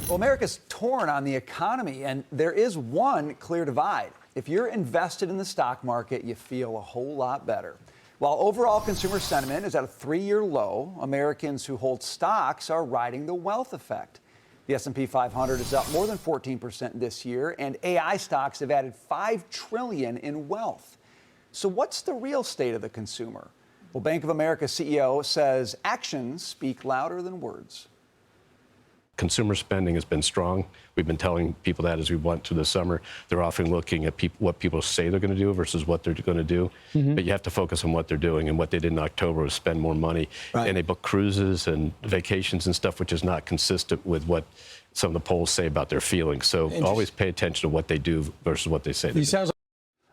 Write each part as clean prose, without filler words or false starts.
Well, America's torn on the economy, and there is one clear divide. If you're invested in the stock market, you feel a whole lot better. While overall consumer sentiment is at a 3-year low, Americans who hold stocks are riding the wealth effect. The S&P 500 is up more than 14% this year, and AI stocks have added $5 trillion in wealth. So what's the real state of the consumer? Well, Bank of America CEO says actions speak louder than words. Consumer spending has been strong. We've been telling people that as we went through the summer. They're often looking at what people say they're going to do versus what they're going to do. But you have to focus on what they're doing. And what they did in October was spend more money. And they book cruises and vacations and stuff, which is not consistent with what some of the polls say about their feelings. So always pay attention to what they do versus what they say they do.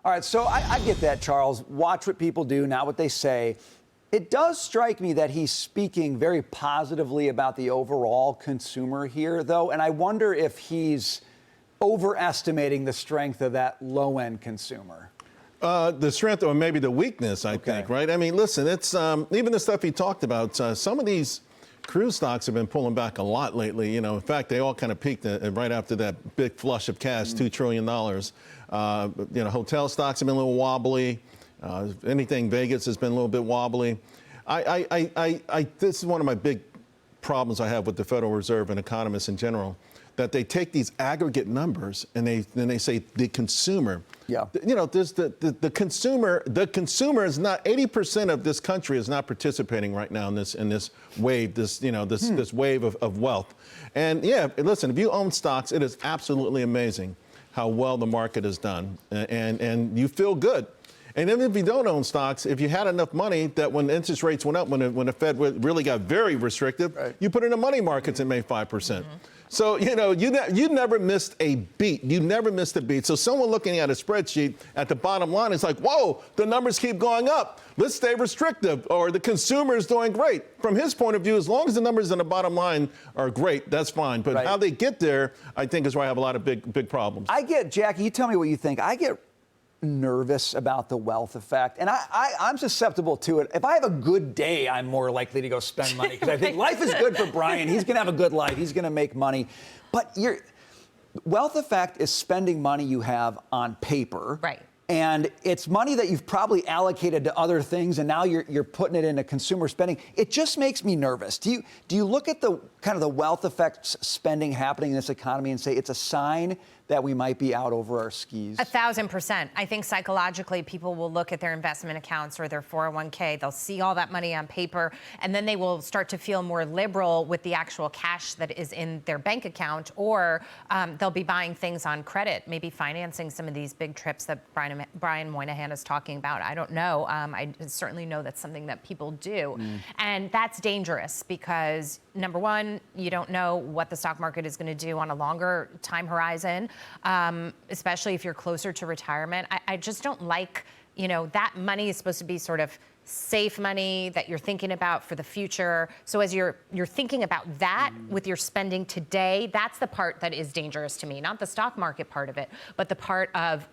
All right, so I get that, Charles. Watch what people do, not what they say. It does strike me that he's speaking very positively about the overall consumer here, though, and I wonder if he's overestimating the strength of that low-end consumer. The strength or maybe the weakness, I think, right? I mean, listen, it's even the stuff he talked about. Some of these cruise stocks have been pulling back a lot lately. You know, in fact, they all kind of peaked right after that big flush of cash, $2 trillion. You know, hotel stocks have been a little wobbly. Anything Vegas has been a little bit wobbly. This is one of my big problems I have with the Federal Reserve and economists in general, that they take these aggregate numbers and then they say the consumer. Yeah. You know, there's the consumer. The consumer is not 80% of this country is not participating right now in this wave. This wave of wealth. And yeah, listen, if you own stocks, it is absolutely amazing how well the market has done, and you feel good. And even if you don't own stocks, if you had enough money that when interest rates went up, when the Fed really got very restrictive, you put it in the money markets and made 5%. So, you know, you never missed a beat. You never missed a beat. So someone looking at a spreadsheet at the bottom line is like, whoa, the numbers keep going up. Let's stay restrictive, or the consumer is doing great. From his point of view, as long as the numbers on the bottom line are great, that's fine. But how they get there, I think, is where I have a lot of big problems. Jackie, you tell me what you think. I get nervous about the wealth effect, and I'm susceptible to it. If I have a good day, I'm more likely to go spend money because I think life is good for Brian. He's gonna have a good life. He's gonna make money. But your wealth effect is spending money you have on paper, right? And it's money that you've probably allocated to other things, and now you're putting it into consumer spending. It just makes me nervous. Do you look at the kind of the wealth effect spending happening in this economy and say it's a sign that we might be out over our skis? 1,000%. I think psychologically people will look at their investment accounts or their 401k. They'll see all that money on paper, and then they will start to feel more liberal with the actual cash that is in their bank account, or they'll be buying things on credit, maybe financing some of these big trips that Brian Moynihan is talking about. I don't know. I certainly know that's something that people do. And that's dangerous because, number one, you don't know what the stock market is going to do on a longer time horizon. Especially if you're closer to retirement. I just don't like, you know, that money is supposed to be sort of safe money that you're thinking about for the future. So as you're thinking about that with your spending today, that's the part that is dangerous to me, not the stock market part of it, but the part of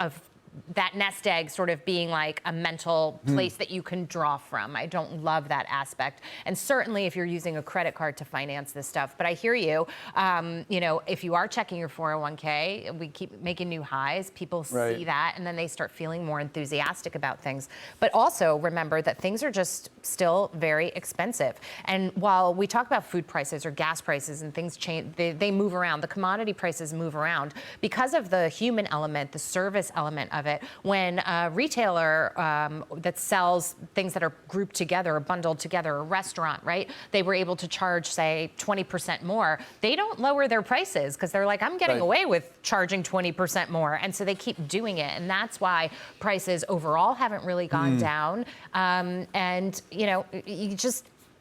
that nest egg sort of being like a mental place that you can draw from. I don't love that aspect. And certainly if you're using a credit card to finance this stuff. But I hear you. You know, if you are checking your 401k, we keep making new highs. People see that, and then they start feeling more enthusiastic about things. But also remember that things are just still very expensive. And while we talk about food prices or gas prices and things change, they move around. The commodity prices move around because of the human element, the service element of it. When a retailer that sells things that are grouped together or bundled together, a restaurant, right? They were able to charge, say, 20% more. They don't lower their prices because they're like, I'm getting away with charging 20% more. And so they keep doing it. And that's why prices overall haven't really gone down. And, you know,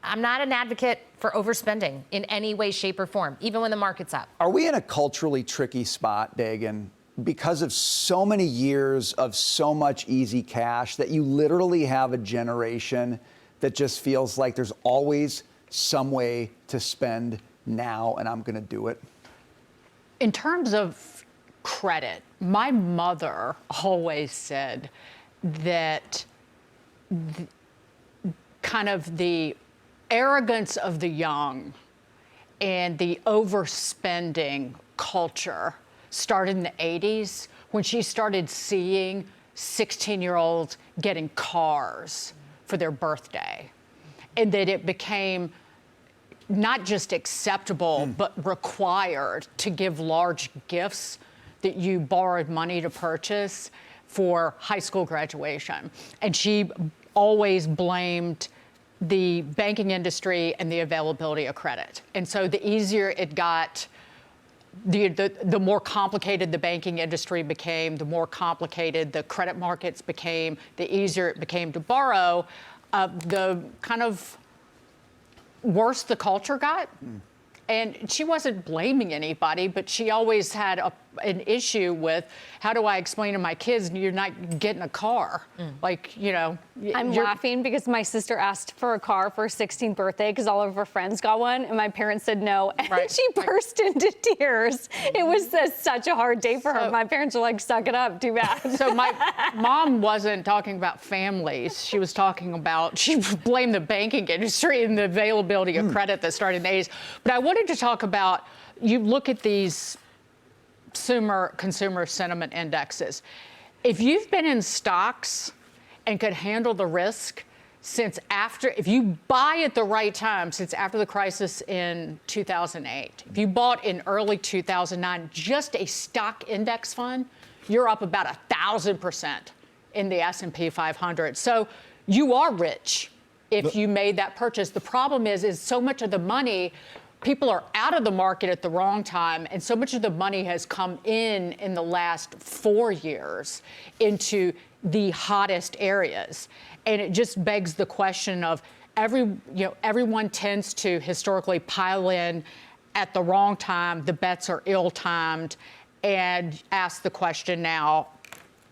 I'm not an advocate for overspending in any way, shape, or form, even when the market's up. Are we in a culturally tricky spot, Dagan, because of so many years of so much easy cash that you literally have a generation that just feels like there's always some way to spend now, and I'm going to do it? In terms of credit, my mother always said that kind of the arrogance of the young and the overspending culture started in the 80s when she started seeing 16-year-olds getting cars for their birthday, and that it became not just acceptable, but required to give large gifts that you borrowed money to purchase for high school graduation. And she always blamed the banking industry and the availability of credit. And so the easier it got, the more complicated the banking industry became, the more complicated the credit markets became, the easier it became to borrow, the kind of worse the culture got. And she wasn't blaming anybody, but she always had an issue with, how do I explain to my kids you're not getting a car? Like, you know. I'm laughing because my sister asked for a car for her 16th birthday because all of her friends got one, and my parents said no. And she burst into tears. It was such a hard day for her. My parents were like, suck it up, too bad. So my mom wasn't talking about families. She was talking about, she blamed the banking industry and the availability of credit that started in the 80s. But I wanted to talk about, you look at these consumer sentiment indexes. If you've been in stocks and could handle the risk if you buy at the right time, since after the crisis in 2008, if you bought in early 2009, just a stock index fund, you're up about 1,000% in the S&P 500. So you are rich if you made that purchase. The problem is so much of the money, people are out of the market at the wrong time, and so much of the money has come in the last 4 years into the hottest areas. And it just begs the question of everyone tends to historically pile in at the wrong time. The bets are ill-timed, and ask the question now,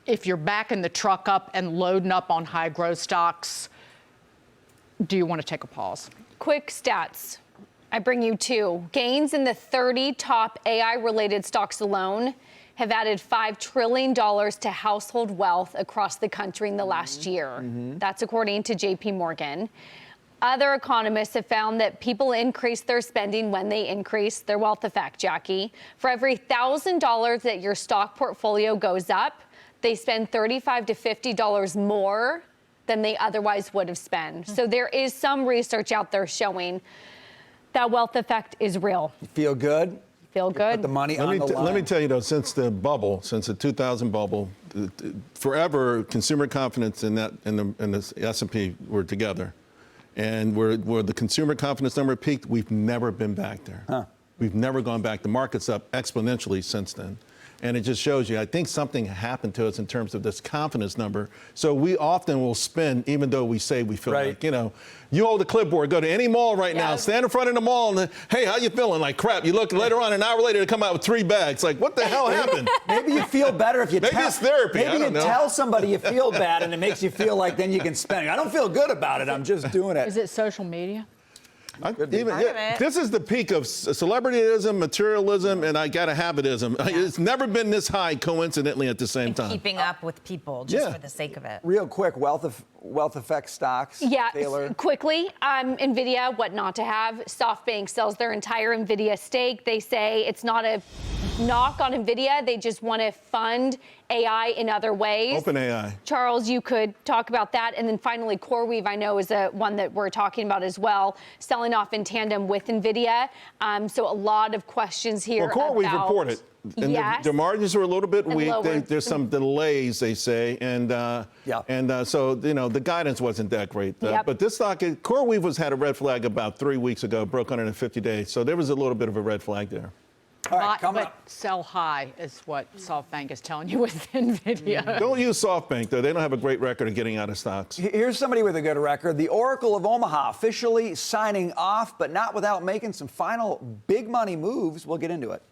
if you're backing the truck up and loading up on high growth stocks, do you want to take a pause? Quick stats. I bring you two. Gains in the 30 top AI-related stocks alone have added $5 trillion to household wealth across the country in the last year. That's according to JP Morgan. Other economists have found that people increase their spending when they increase their wealth effect, Jackie. For every $1,000 that your stock portfolio goes up, they spend $35 to $50 more than they otherwise would have spent. So there is some research out there showing that wealth effect is real. You feel good? Feel good? Put the money on the line. Let me tell you, though, since the 2000 bubble, forever consumer confidence and the S&P were together. And where the consumer confidence number peaked, we've never been back there. We've never gone back. The market's up exponentially since then. And it just shows you, I think something happened to us in terms of this confidence number. So we often will spend, even though we say we feel like, you hold a clipboard, go to any mall right now, stand in front of the mall, and hey, how you feeling? Like crap. You look later on, an hour later, they come out with 3 bags. Like, what the hell happened? Maybe you feel better if you Maybe it's therapy. Maybe you tell somebody you feel bad, and it makes you feel like then you can spend it. I don't feel good about it. I'm just doing it. Is it social media? This is the peak of celebrityism, materialism, and I got a habitism. It's never been this high coincidentally at the same time. Keeping up with people just for the sake of it. Real quick, wealth effect stocks. Taylor. Quickly, NVIDIA, what not to have. SoftBank sells their entire NVIDIA stake. They say it's not a knock on NVIDIA. They just want to fund AI in other ways. Open AI. Charles, you could talk about that. And then finally, CoreWeave, I know, is one that we're talking about as well, selling off in tandem with NVIDIA. So a lot lot of questions here. Well, CoreWeave reported. And yes. the margins are a little bit weak. Lower. There's some delays, they say, and so the guidance wasn't that great. But this stock, CoreWeave had a red flag about 3 weeks ago, broke 150 days, so there was a little bit of a red flag there. All right, but sell high is what SoftBank is telling you with NVIDIA. Don't use SoftBank, though. They don't have a great record of getting out of stocks. Here's somebody with a good record. The Oracle of Omaha officially signing off, but not without making some final big money moves. We'll get into it.